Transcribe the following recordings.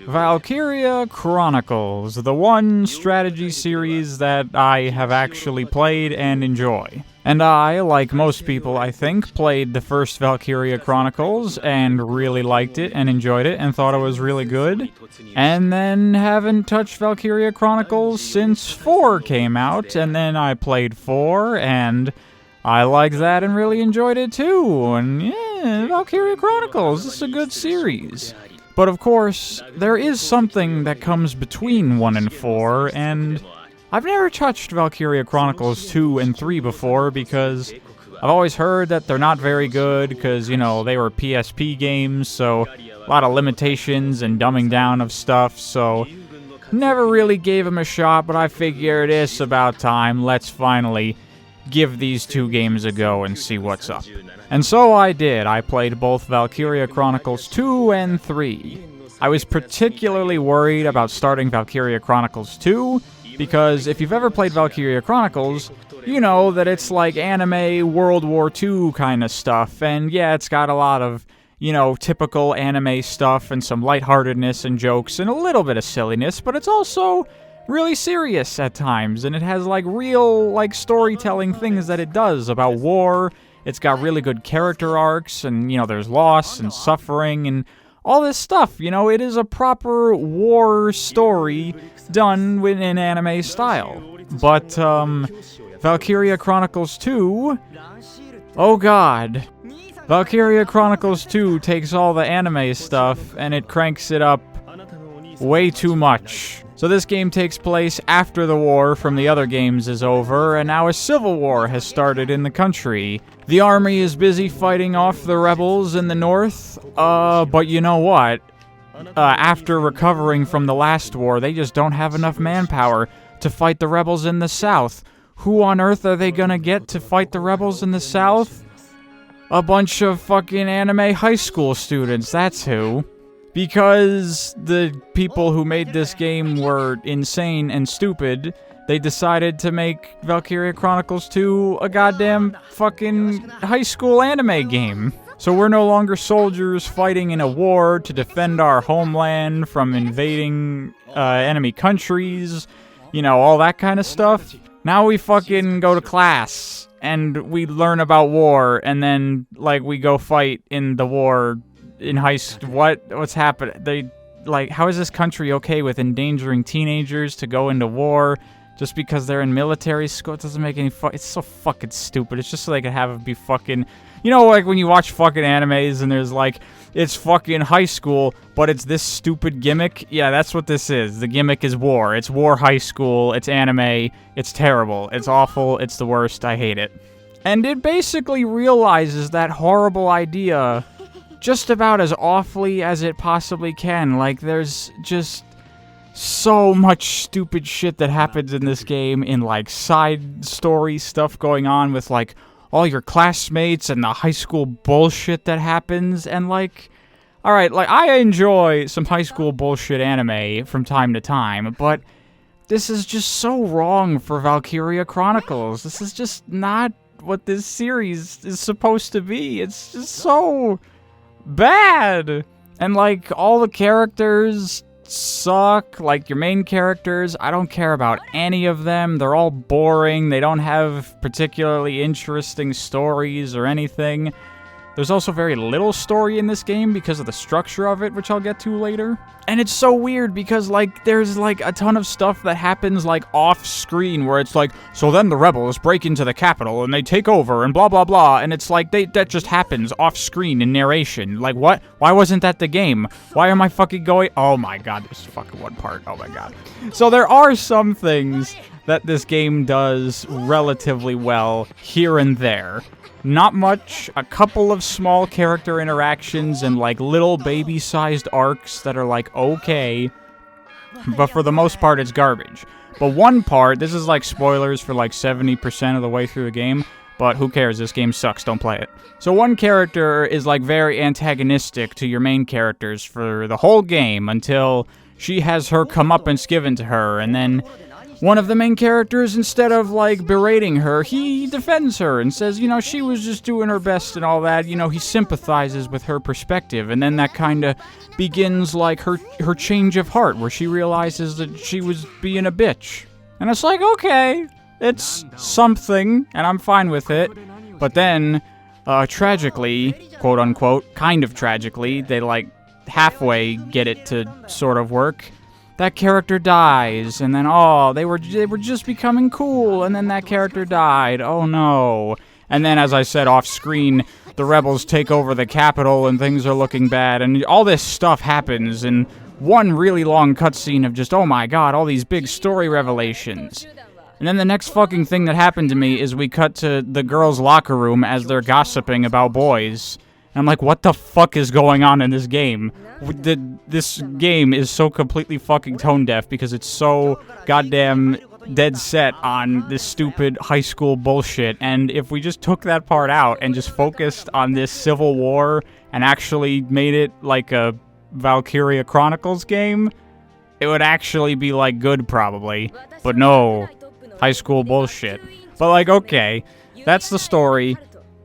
Valkyria Chronicles, the one strategy series that I have actually played and enjoy. And I, like most people I think, played the first Valkyria Chronicles and really liked it and enjoyed it and thought it was really good. And then haven't touched Valkyria Chronicles since 4 came out, and then I played 4 and I liked that and really enjoyed it too. And yeah, Valkyria Chronicles, this is a good series. But of course, there is something that comes between 1 and 4, and I've never touched Valkyria Chronicles 2 and 3 before because I've always heard that they're not very good because, you know, they were PSP games, so a lot of limitations and dumbing down of stuff, so never really gave them a shot, but I figured it's about time. Let's finally give these 2 games a go and see what's up. And so I did. I played both Valkyria Chronicles 2 and 3. I was particularly worried about starting Valkyria Chronicles 2, because if you've ever played Valkyria Chronicles, you know that it's like anime World War II kind of stuff, and yeah, it's got a lot of, you know, typical anime stuff and some lightheartedness and jokes and a little bit of silliness, but it's also really serious at times, and it has like real like storytelling things that it does about war. It's got really good character arcs, and you know, there's loss and suffering and all this stuff. You know, it is a proper war story done in an anime style. But Valkyria Chronicles 2, oh god. Valkyria Chronicles 2 takes all the anime stuff and it cranks it up way too much. So this game takes place after the war from the other games is over, and now a civil war has started in the country. The army is busy fighting off the rebels in the north, but you know what? After recovering from the last war, they just don't have enough manpower to fight the rebels in the south. Who on earth are they gonna get to fight the rebels in the south? A bunch of fucking anime high school students, that's who. Because the people who made this game were insane and stupid, they decided to make Valkyria Chronicles 2 a goddamn fucking high school anime game. So we're no longer soldiers fighting in a war to defend our homeland from invading enemy countries, you know, all that kind of stuff. Now we fucking go to class, and we learn about war, and then, like, we go fight in the war in high school. What's happening? How is this country okay with endangering teenagers to go into war just because they're in military school? It doesn't make any it's so fucking stupid. It's just so they can have it be fucking, you know, like when you watch fucking animes and there's like, it's fucking high school, but it's this stupid gimmick. Yeah, that's what this is. The gimmick is war. It's war high school. It's anime. It's terrible. It's awful. It's the worst. I hate it. And it basically realizes that horrible idea just about as awfully as it possibly can. Like, there's just so much stupid shit that happens in this game, in like side story stuff going on with like all your classmates and the high school bullshit that happens. And like, alright, like I enjoy some high school bullshit anime from time to time, but this is just so wrong for Valkyria Chronicles. This is just not what this series is supposed to be. It's just so bad. And like, all the characters suck. Like, your main characters, I don't care about any of them. They're all boring. They don't have particularly interesting stories or anything. There's also very little story in this game because of the structure of it, which I'll get to later. And it's so weird because, like, there's, like, a ton of stuff that happens, like, off-screen where it's like, so then the rebels break into the capital and they take over and blah, blah, blah. And it's like, that just happens off-screen in narration. Like, what? Why wasn't that the game? Why am I fucking going? Oh my god, there's fucking one part. Oh my god. So there are some things that this game does relatively well here and there. Not much, a couple of small character interactions and like little baby-sized arcs that are like okay, but for the most part it's garbage. But one part, this is like spoilers for like 70% of the way through the game, but who cares, this game sucks, don't play it. So one character is like very antagonistic to your main characters for the whole game until she has her comeuppance given to her, and then one of the main characters, instead of, like, berating her, he defends her and says, you know, she was just doing her best and all that. You know, he sympathizes with her perspective, and then that kind of begins, like, her change of heart, where she realizes that she was being a bitch. And it's like, okay, it's something, and I'm fine with it. But then, tragically, quote-unquote, kind of tragically, they, like, halfway get it to sort of work. That character dies, and then, oh, they were just becoming cool, and then that character died. Oh, no. And then, as I said off-screen, the rebels take over the capital, and things are looking bad, and all this stuff happens in one really long cutscene of just, oh my god, all these big story revelations. And then the next fucking thing that happened to me is we cut to the girls' locker room as they're gossiping about boys. And I'm like, what the fuck is going on in this game? This game is so completely fucking tone deaf because it's so goddamn dead set on this stupid high school bullshit. And if we just took that part out and just focused on this Civil War and actually made it like a Valkyria Chronicles game, it would actually be, like, good probably. But no, high school bullshit. But, like, okay, that's the story.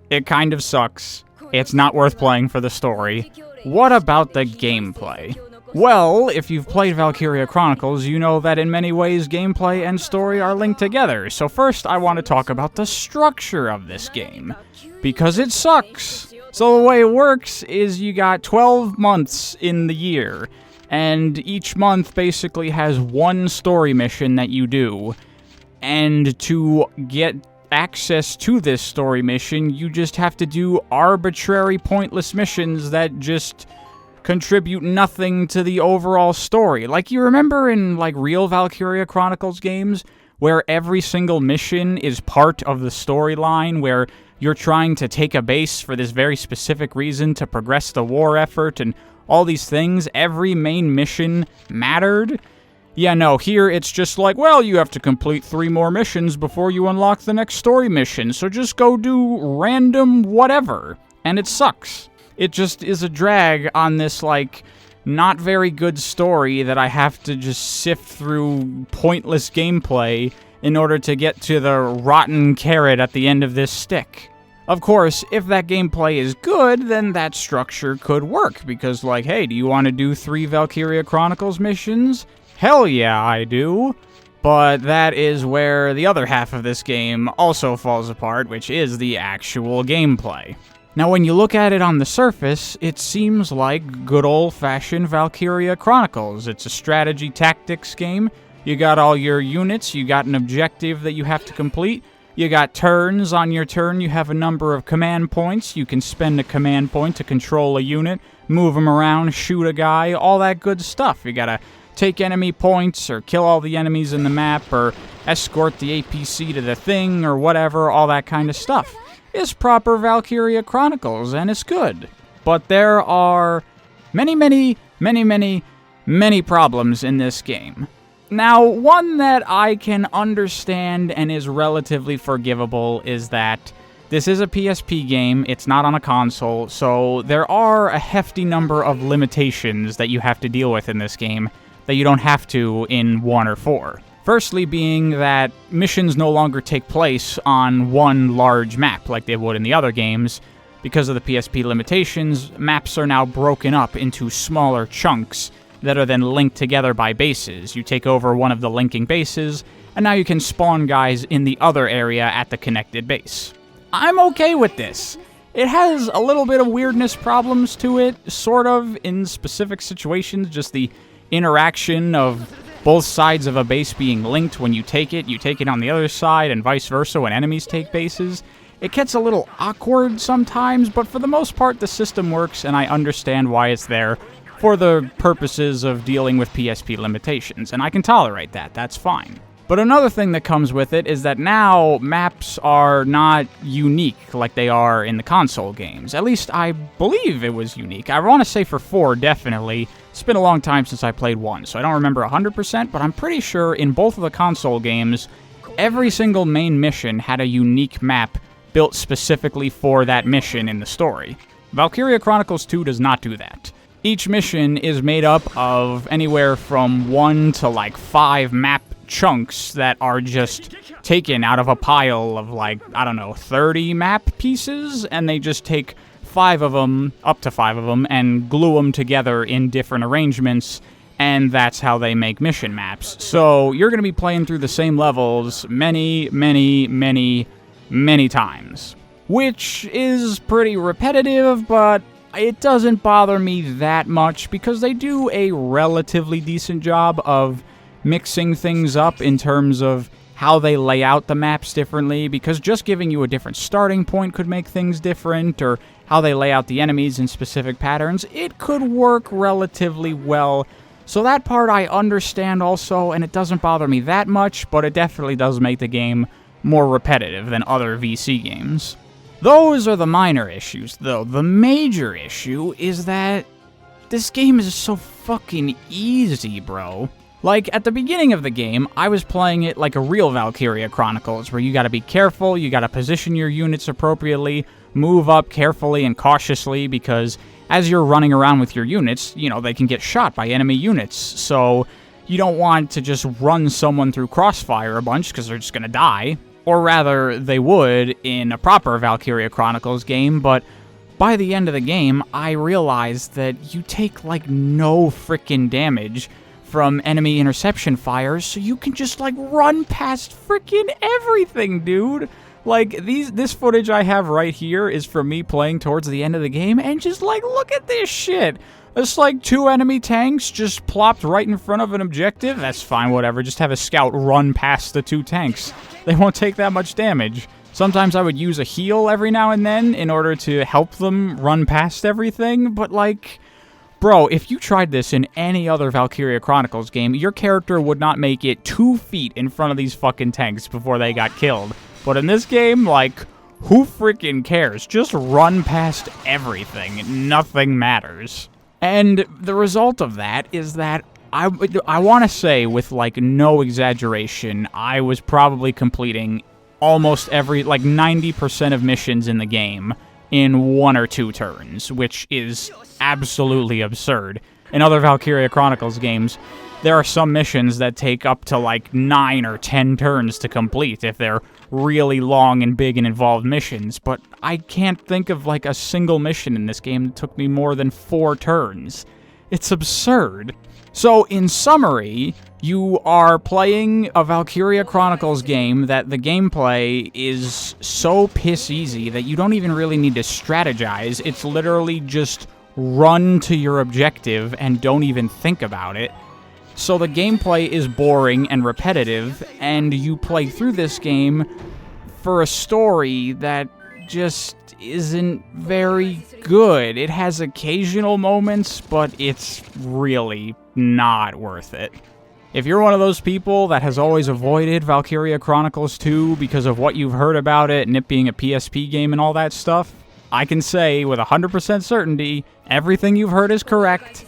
It kind of sucks. It's not worth playing for the story. What about the gameplay? Well, if you've played Valkyria Chronicles, you know that in many ways gameplay and story are linked together. So first, I want to talk about the structure of this game, because it sucks. So the way it works is you got 12 months in the year, and each month basically has one story mission that you do. And to get access to this story mission, you just have to do arbitrary, pointless missions that just contribute nothing to the overall story. Like, you remember in, like, real Valkyria Chronicles games, where every single mission is part of the storyline, where you're trying to take a base for this very specific reason to progress the war effort, and all these things, every main mission mattered. Yeah, no, here it's just like, well, you have to complete 3 more missions before you unlock the next story mission, so just go do random whatever. And it sucks. It just is a drag on this, like, not very good story that I have to just sift through pointless gameplay in order to get to the rotten carrot at the end of this stick. Of course, if that gameplay is good, then that structure could work, because, like, hey, do you want to do 3 Valkyria Chronicles missions? Hell yeah, I do. But that is where the other half of this game also falls apart, which is the actual gameplay. Now, when you look at it on the surface, it seems like good old-fashioned Valkyria Chronicles. It's a strategy tactics game. You got all your units, you got an objective that you have to complete, you got turns. On your turn, you have a number of command points. You can spend a command point to control a unit, move them around, shoot a guy, all that good stuff. You gotta take enemy points, or kill all the enemies in the map, or escort the APC to the thing, or whatever, all that kind of stuff. It's proper Valkyria Chronicles, and it's good. But there are many problems in this game. Now, one that I can understand and is relatively forgivable is that this is a PSP game, it's not on a console, so there are a hefty number of limitations that you have to deal with in this game that you don't have to in 1 or 4. Firstly being that missions no longer take place on one large map like they would in the other games. Because of the PSP limitations, maps are now broken up into smaller chunks that are then linked together by bases. You take over one of the linking bases, and now you can spawn guys in the other area at the connected base. I'm okay with this. It has a little bit of weirdness problems to it, sort of, in specific situations, just the interaction of both sides of a base being linked. When you take it on the other side, and vice versa when enemies take bases. It gets a little awkward sometimes, but for the most part the system works, and I understand why it's there for the purposes of dealing with PSP limitations, and I can tolerate that, that's fine. But another thing that comes with it is that now maps are not unique like they are in the console games. At least I believe it was unique. I want to say for 4, definitely. It's been a long time since I played 1, so I don't remember 100%, but I'm pretty sure in both of the console games, every single main mission had a unique map built specifically for that mission in the story. Valkyria Chronicles 2 does not do that. Each mission is made up of anywhere from 1 to like 5 map chunks that are just taken out of a pile of, like, I don't know, 30 map pieces, and they just take 5 of them, up to 5 of them, and glue them together in different arrangements, and that's how they make mission maps. So you're going to be playing through the same levels many, many, many, many times, which is pretty repetitive, but it doesn't bother me that much because they do a relatively decent job of mixing things up in terms of how they lay out the maps differently, because just giving you a different starting point could make things different, or how they lay out the enemies in specific patterns, it could work relatively well. So that part I understand also, and it doesn't bother me that much, but it definitely does make the game more repetitive than other VC games. Those are the minor issues, though. The major issue is that this game is so fucking easy, bro. Like, at the beginning of the game, I was playing it like a real Valkyria Chronicles, where you gotta be careful, you gotta position your units appropriately, move up carefully and cautiously, because as you're running around with your units, you know, they can get shot by enemy units, so you don't want to just run someone through crossfire a bunch, because they're just gonna die. Or rather, they would in a proper Valkyria Chronicles game, but by the end of the game, I realized that you take, like, no frickin' damage from enemy interception fires, so you can just, like, run past frickin' everything, dude! Like, this footage I have right here is from me playing towards the end of the game, and just, like, look at this shit! It's like 2 enemy tanks just plopped right in front of an objective. That's fine, whatever. Just have a scout run past the 2 tanks. They won't take that much damage. Sometimes I would use a heal every now and then in order to help them run past everything, but, like, bro, if you tried this in any other Valkyria Chronicles game, your character would not make it 2 feet in front of these fucking tanks before they got killed. But in this game, like, who freaking cares? Just run past everything. Nothing matters. And the result of that is that I want to say, with, like, no exaggeration, I was probably completing almost every, like, 90% of missions in the game in 1 or 2 turns, which is absolutely absurd. In other Valkyria Chronicles games, there are some missions that take up to, like, 9 or 10 turns to complete if they're really long and big and involved missions, but I can't think of, like, a single mission in this game that took me more than 4 turns. It's absurd. So, in summary, you are playing a Valkyria Chronicles game that the gameplay is so piss easy that you don't even really need to strategize. It's literally just run to your objective and don't even think about it. So the gameplay is boring and repetitive, and you play through this game for a story that just isn't very good. It has occasional moments, but it's really not worth it. If you're one of those people that has always avoided Valkyria Chronicles 2 because of what you've heard about it and it being a PSP game and all that stuff, I can say with 100% certainty, everything you've heard is correct.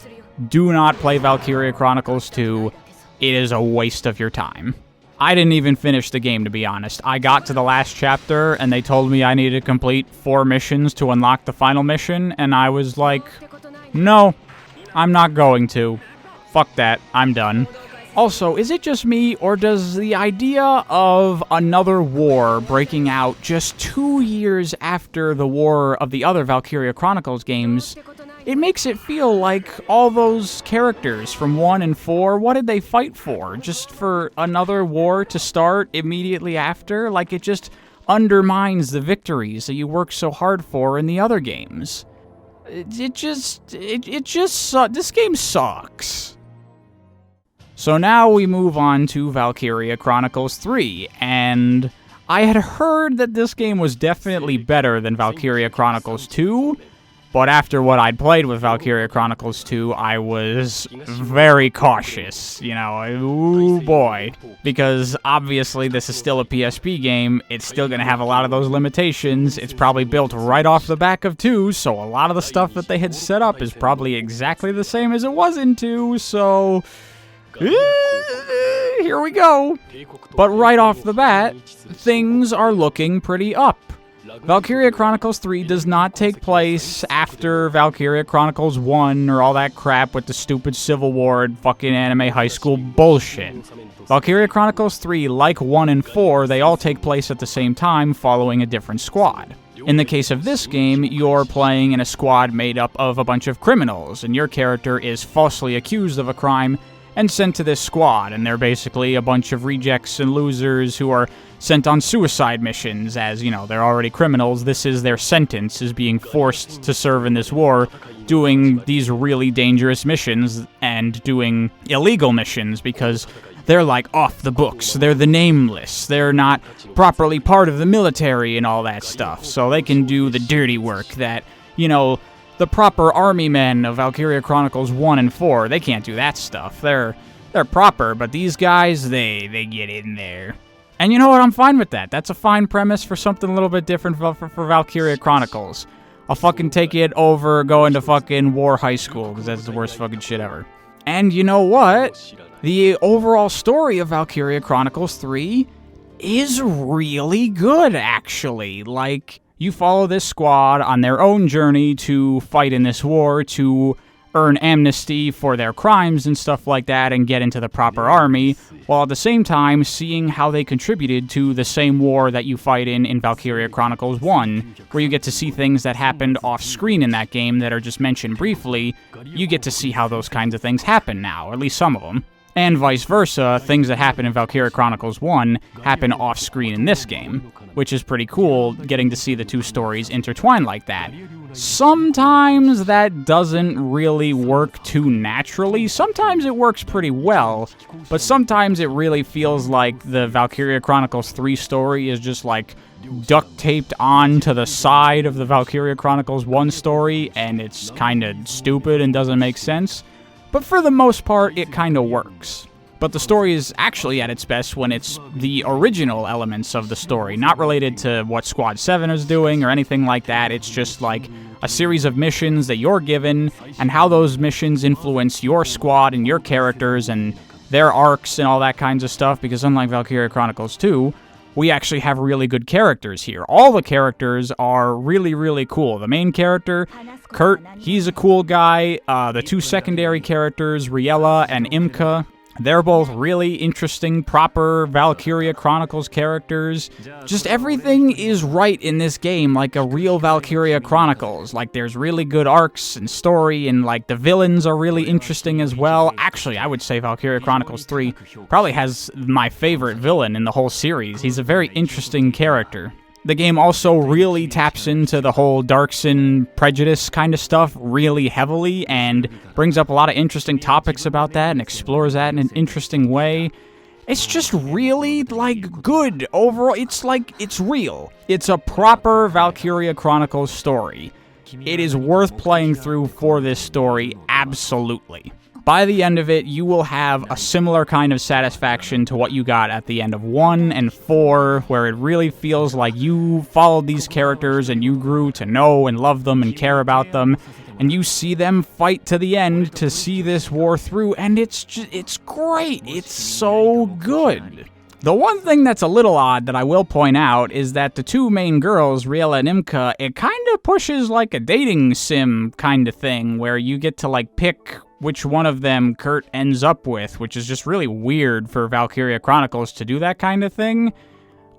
Do not play Valkyria Chronicles 2. It is a waste of your time. I didn't even finish the game, to be honest. I got to the last chapter, and they told me I needed to complete 4 missions to unlock the final mission, and I was like, no, I'm not going to. Fuck that, I'm done. Also, is it just me, or does the idea of another war breaking out just 2 years after the war of the other Valkyria Chronicles games, it makes it feel like all those characters from 1 and 4, what did they fight for? Just for another war to start immediately after? Like, it just undermines the victories that you worked so hard for in the other games. This game sucks. So now we move on to Valkyria Chronicles 3, and I had heard that this game was definitely better than Valkyria Chronicles 2, but after what I'd played with Valkyria Chronicles 2, I was very cautious, you know, ooh boy. Because obviously this is still a PSP game, it's still going to have a lot of those limitations, it's probably built right off the back of 2, so a lot of the stuff that they had set up is probably exactly the same as it was in 2, so here we go. But right off the bat, things are looking pretty up. Valkyria Chronicles 3 does not take place after Valkyria Chronicles 1 or all that crap with the stupid Civil War and fucking anime high school bullshit. Valkyria Chronicles 3, like 1 and 4, they all take place at the same time following a different squad. In the case of this game, you're playing in a squad made up of a bunch of criminals, and your character is falsely accused of a crime and sent to this squad, and they're basically a bunch of rejects and losers who are sent on suicide missions. As, you know, they're already criminals. This is their sentence, is being forced to serve in this war, doing these really dangerous missions and doing illegal missions because they're like off the books. They're the nameless. They're not properly part of the military and all that stuff. So they can do the dirty work that, you know, the proper army men of Valkyria Chronicles 1 and 4, they can't do that stuff. They're proper, but these guys, they get in there. And you know what? I'm fine with that. That's a fine premise for something a little bit different for Valkyria Chronicles. I'll fucking take it over going to fucking War High School, because that's the worst fucking shit ever. And you know what? The overall story of Valkyria Chronicles 3 is really good, actually. Like, you follow this squad on their own journey to fight in this war, to earn amnesty for their crimes and stuff like that, and get into the proper army, while at the same time seeing how they contributed to the same war that you fight in Valkyria Chronicles 1, where you get to see things that happened off-screen in that game that are just mentioned briefly. You get to see how those kinds of things happen now, or at least some of them. And vice versa, things that happen in Valkyria Chronicles 1 happen off-screen in this game, which is pretty cool, getting to see the two stories intertwine like that. Sometimes that doesn't really work too naturally. Sometimes it works pretty well, but sometimes it really feels like the Valkyria Chronicles 3 story is just like duct-taped onto the side of the Valkyria Chronicles 1 story, and it's kind of stupid and doesn't make sense. But for the most part, it kind of works. But the story is actually at its best when it's the original elements of the story, not related to what Squad 7 is doing or anything like that. It's just like a series of missions that you're given, and how those missions influence your squad and your characters and their arcs and all that kinds of stuff, because unlike Valkyria Chronicles 2, we actually have really good characters here. All the characters are really, really cool. The main character, Kurt, he's a cool guy. The two secondary characters, Riella and Imka, they're both really interesting, proper Valkyria Chronicles characters. Just everything is right in this game, like a real Valkyria Chronicles. Like, there's really good arcs and story, and like the villains are really interesting as well. Actually, I would say Valkyria Chronicles 3 probably has my favorite villain in the whole series. He's a very interesting character. The game also really taps into the whole Darkson prejudice kind of stuff really heavily, and brings up a lot of interesting topics about that and explores that in an interesting way. It's just really, like, good overall. It's like, it's real. It's a proper Valkyria Chronicles story. It is worth playing through for this story, absolutely. By the end of it, you will have a similar kind of satisfaction to what you got at the end of 1 and 4, where it really feels like you followed these characters and you grew to know and love them and care about them, and you see them fight to the end to see this war through, and it's great. It's so good. The one thing that's a little odd that I will point out is that the two main girls, Riella and Imka, it kind of pushes like a dating sim kind of thing, where you get to like pick which one of them Kurt ends up with, which is just really weird for Valkyria Chronicles to do that kind of thing.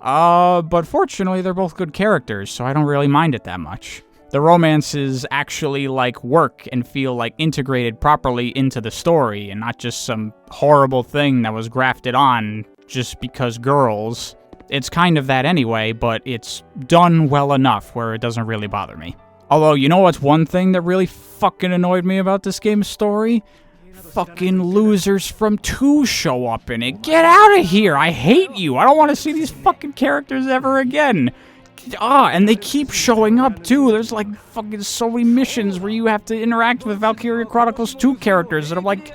But fortunately, they're both good characters, so I don't really mind it that much. The romances actually, like, work and feel, like, integrated properly into the story, and not just some horrible thing that was grafted on just because girls. It's kind of that anyway, but it's done well enough where it doesn't really bother me. Although, you know what's one thing that really fucking annoyed me about this game's story? Fucking losers from 2 show up in it. Get out of here! I hate you! I don't want to see these fucking characters ever again! And they keep showing up, too. There's, like, fucking so many missions where you have to interact with Valkyria Chronicles 2 characters, and I'm like,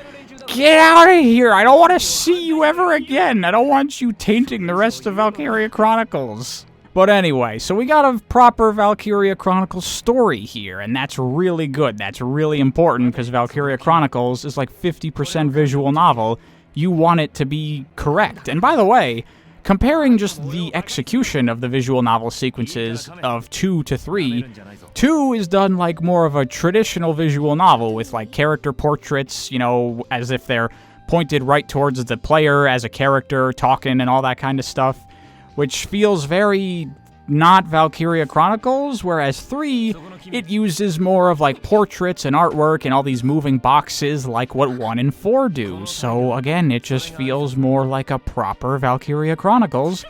get out of here! I don't want to see you ever again! I don't want you tainting the rest of Valkyria Chronicles. But anyway, so we got a proper Valkyria Chronicles story here, and that's really good. That's really important, because Valkyria Chronicles is like 50% visual novel. You want it to be correct. And by the way, comparing just the execution of the visual novel sequences of 2 to 3, 2 is done like more of a traditional visual novel with like character portraits, you know, as if they're pointed right towards the player as a character, talking and all that kind of stuff, which feels very not Valkyria Chronicles, whereas 3, it uses more of like portraits and artwork and all these moving boxes like what 1 and 4 do. So again, it just feels more like a proper Valkyria Chronicles,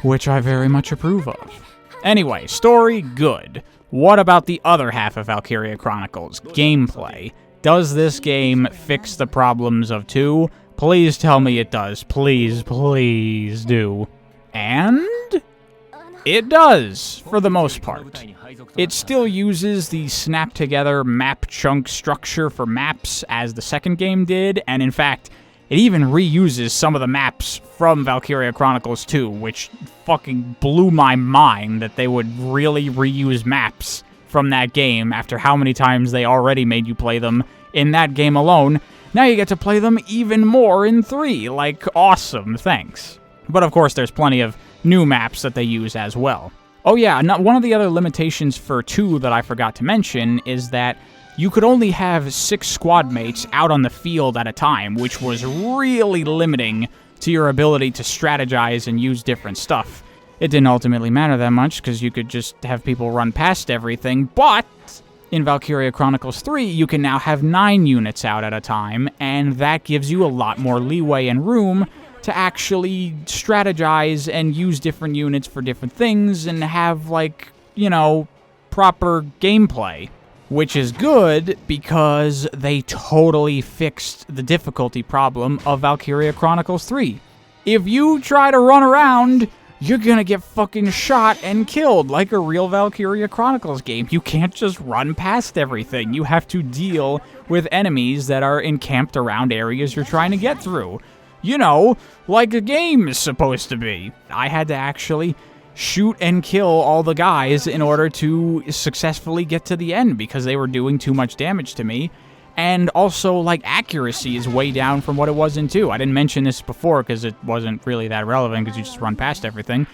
which I very much approve of. Anyway, story, good. What about the other half of Valkyria Chronicles? Gameplay. Does this game fix the problems of 2? Please tell me it does. Please, please do. And it does, for the most part. It still uses the snap-together map chunk structure for maps as the second game did, and in fact, it even reuses some of the maps from Valkyria Chronicles 2, which fucking blew my mind that they would really reuse maps from that game after how many times they already made you play them in that game alone. Now you get to play them even more in 3. Like, awesome, thanks. But of course, there's plenty of new maps that they use as well. Oh yeah, one of the other limitations for 2 that I forgot to mention is that you could only have 6 squad mates out on the field at a time, which was really limiting to your ability to strategize and use different stuff. It didn't ultimately matter that much, because you could just have people run past everything, but in Valkyria Chronicles 3, you can now have 9 units out at a time, and that gives you a lot more leeway and room to actually strategize and use different units for different things and have, like, you know, proper gameplay. Which is good because they totally fixed the difficulty problem of Valkyria Chronicles 3. If you try to run around, you're gonna get fucking shot and killed like a real Valkyria Chronicles game. You can't just run past everything. You have to deal with enemies that are encamped around areas you're trying to get through. You know, like a game is supposed to be. I had to actually shoot and kill all the guys in order to successfully get to the end because they were doing too much damage to me. And also, like, accuracy is way down from what it was in 2. I didn't mention this before because it wasn't really that relevant because you just run past everything.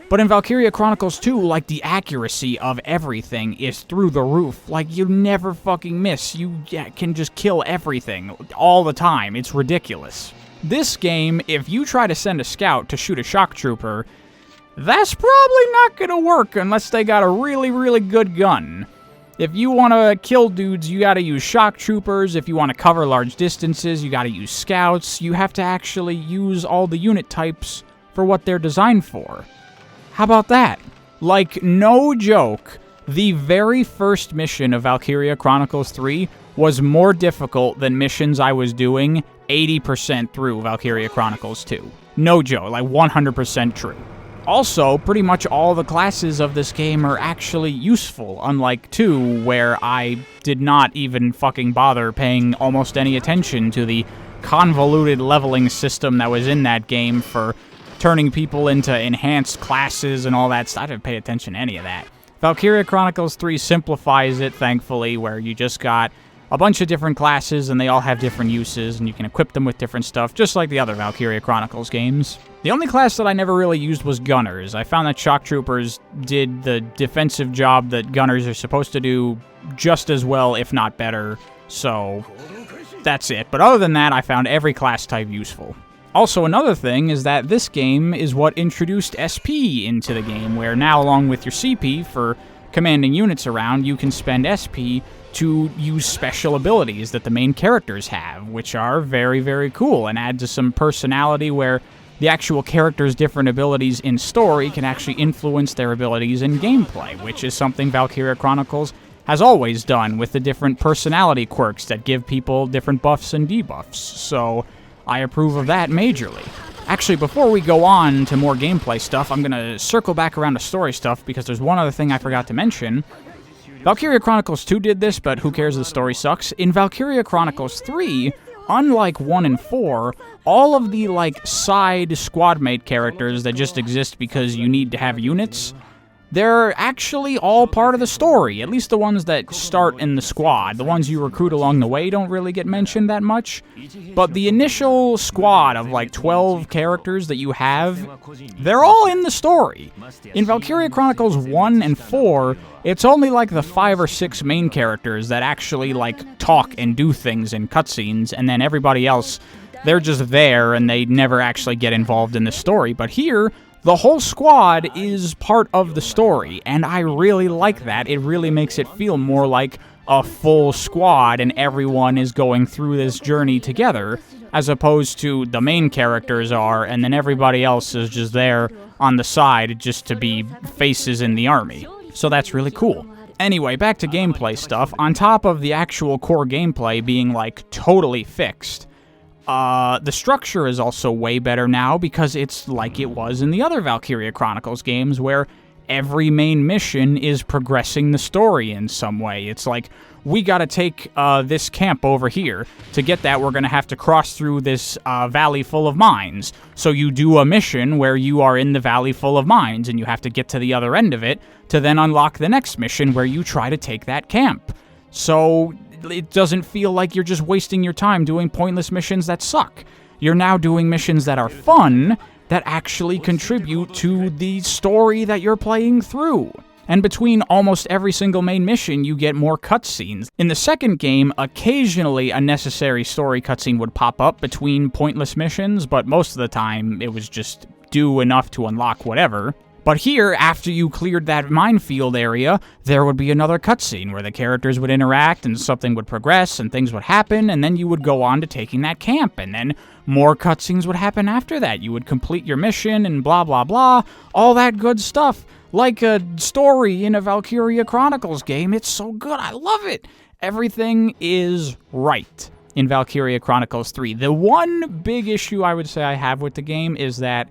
But in Valkyria Chronicles 2, like, the accuracy of everything is through the roof. Like, you never fucking miss. You can just kill everything all the time. It's ridiculous. This game, if you try to send a scout to shoot a shock trooper, that's probably not gonna work unless they got a really, really good gun. If you want to kill dudes, you gotta use shock troopers. If you want to cover large distances, you gotta use scouts. You have to actually use all the unit types for what they're designed for. How about that? Like, no joke, the very first mission of Valkyria Chronicles 3 was more difficult than missions I was doing 80% through Valkyria Chronicles 2. No joke, like 100% true. Also, pretty much all the classes of this game are actually useful, unlike 2, where I did not even fucking bother paying almost any attention to the convoluted leveling system that was in that game for turning people into enhanced classes and all that stuff. I didn't pay attention to any of that. Valkyria Chronicles 3 simplifies it, thankfully, where you just got a bunch of different classes, and they all have different uses, and you can equip them with different stuff, just like the other Valkyria Chronicles games. The only class that I never really used was Gunners. I found that Shock Troopers did the defensive job that Gunners are supposed to do just as well, if not better, so that's it. But other than that, I found every class type useful. Also, another thing is that this game is what introduced SP into the game, where now, along with your CP for commanding units around, you can spend SP to use special abilities that the main characters have, which are very, very cool, and add to some personality where the actual characters' different abilities in story can actually influence their abilities in gameplay, which is something Valkyria Chronicles has always done with the different personality quirks that give people different buffs and debuffs, so I approve of that majorly. Actually, before we go on to more gameplay stuff, I'm gonna circle back around to story stuff, because there's one other thing I forgot to mention. Valkyria Chronicles 2 did this, but who cares, the story sucks. In Valkyria Chronicles 3, unlike 1 and 4, all of the, like, side squad mate characters that just exist because you need to have units, they're actually all part of the story, at least the ones that start in the squad. The ones you recruit along the way don't really get mentioned that much, but the initial squad of like 12 characters that you have, they're all in the story. In Valkyria Chronicles 1 and 4, it's only like the 5 or 6 main characters that actually like talk and do things in cutscenes, and then everybody else, they're just there and they never actually get involved in the story. But here, the whole squad is part of the story, and I really like that. It really makes it feel more like a full squad and everyone is going through this journey together, as opposed to the main characters are, and then everybody else is just there on the side just to be faces in the army. So that's really cool. Anyway, back to gameplay stuff. On top of the actual core gameplay being like totally fixed, the structure is also way better now because it's like it was in the other Valkyria Chronicles games where every main mission is progressing the story in some way. It's like, we gotta take this camp over here. To get that, we're gonna have to cross through this valley full of mines. So you do a mission where you are in the valley full of mines and you have to get to the other end of it to then unlock the next mission where you try to take that camp. So it doesn't feel like you're just wasting your time doing pointless missions that suck. You're now doing missions that are fun, that actually contribute to the story that you're playing through. And between almost every single main mission, you get more cutscenes. In the second game, occasionally a necessary story cutscene would pop up between pointless missions, but most of the time it was just do enough to unlock whatever. But here, after you cleared that minefield area, there would be another cutscene where the characters would interact and something would progress and things would happen, and then you would go on to taking that camp, and then more cutscenes would happen after that. You would complete your mission and blah blah blah, all that good stuff. Like a story in a Valkyria Chronicles game. It's so good, I love it! Everything is right in Valkyria Chronicles 3. The one big issue I would say I have with the game is that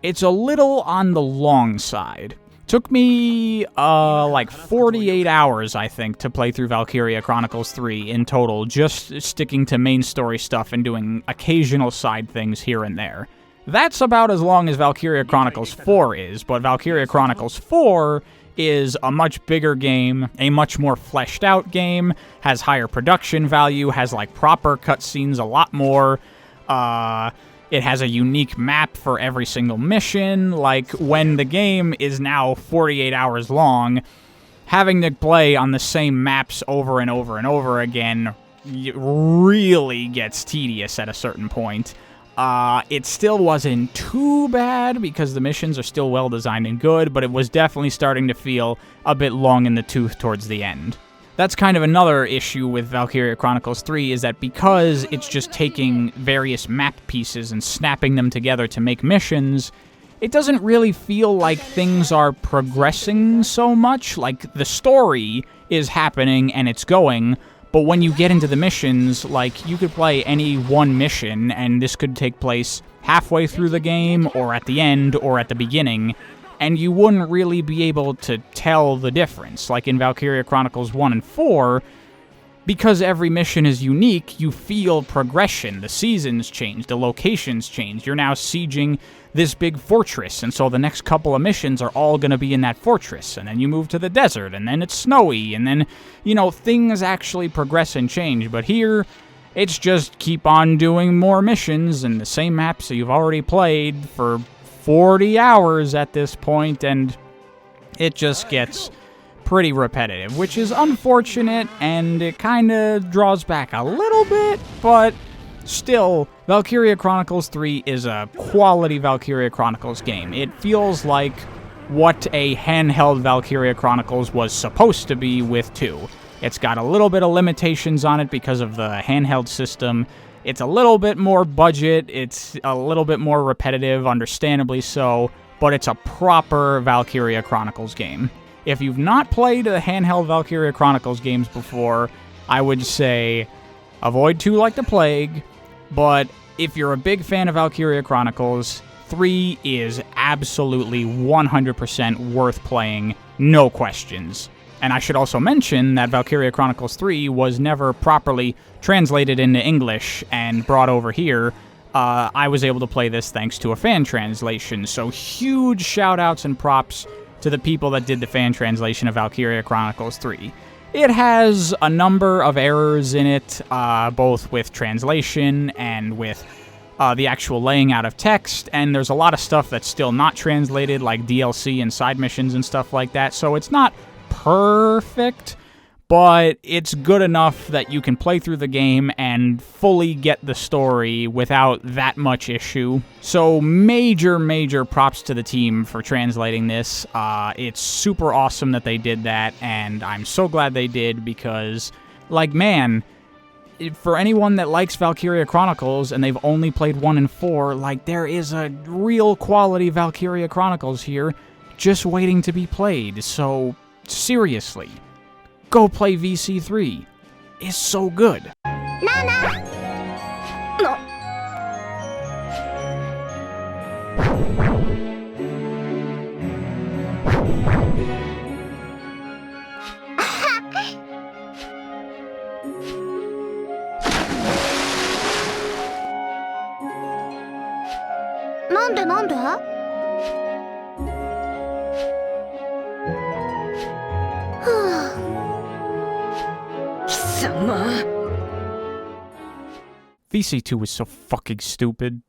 it's a little on the long side. Took me, like 48 hours, I think, to play through Valkyria Chronicles 3 in total, just sticking to main story stuff and doing occasional side things here and there. That's about as long as Valkyria Chronicles 4 is, but Valkyria Chronicles 4 is a much bigger game, a much more fleshed out game, has higher production value, has like proper cutscenes a lot more, it has a unique map for every single mission. Like, when the game is now 48 hours long, having to play on the same maps over and over and over again really gets tedious at a certain point. It still wasn't too bad because the missions are still well designed and good, but it was definitely starting to feel a bit long in the tooth towards the end. That's kind of another issue with Valkyria Chronicles 3, is that because it's just taking various map pieces and snapping them together to make missions, it doesn't really feel like things are progressing so much. Like, the story is happening and it's going, but when you get into the missions, like, you could play any one mission and this could take place halfway through the game, or at the end, or at the beginning, and you wouldn't really be able to tell the difference. Like in Valkyria Chronicles 1 and 4, because every mission is unique, you feel progression. The seasons change, the locations change. You're now sieging this big fortress, and so the next couple of missions are all going to be in that fortress, and then you move to the desert, and then it's snowy, and then, you know, things actually progress and change. But here, it's just keep on doing more missions and the same maps that you've already played for 40 hours at this point, and it just gets pretty repetitive, which is unfortunate, and it kind of draws back a little bit, but still, Valkyria Chronicles 3 is a quality Valkyria Chronicles game. It feels like what a handheld Valkyria Chronicles was supposed to be with 2. It's got a little bit of limitations on it because of the handheld system. It's a little bit more budget, it's a little bit more repetitive, understandably so, but it's a proper Valkyria Chronicles game. If you've not played the handheld Valkyria Chronicles games before, I would say avoid 2 like the plague, but if you're a big fan of Valkyria Chronicles, 3 is absolutely 100% worth playing, no questions. And I should also mention that Valkyria Chronicles 3 was never properly translated into English and brought over here. I was able to play this thanks to a fan translation, so huge shout-outs and props to the people that did the fan translation of Valkyria Chronicles 3. It has a number of errors in it, both with translation and with the actual laying out of text, and there's a lot of stuff that's still not translated, like DLC and side missions and stuff like that, so it's not perfect, but it's good enough that you can play through the game and fully get the story without that much issue. So major props to the team for translating this. It's super awesome that they did that, and I'm so glad they did because, like, man, for anyone that likes Valkyria Chronicles and they've only played 1 and 4, like, there is a real quality Valkyria Chronicles here just waiting to be played. So, seriously, go play VC3. It's so good. Nana! No.なんでVC2 was so fucking stupid.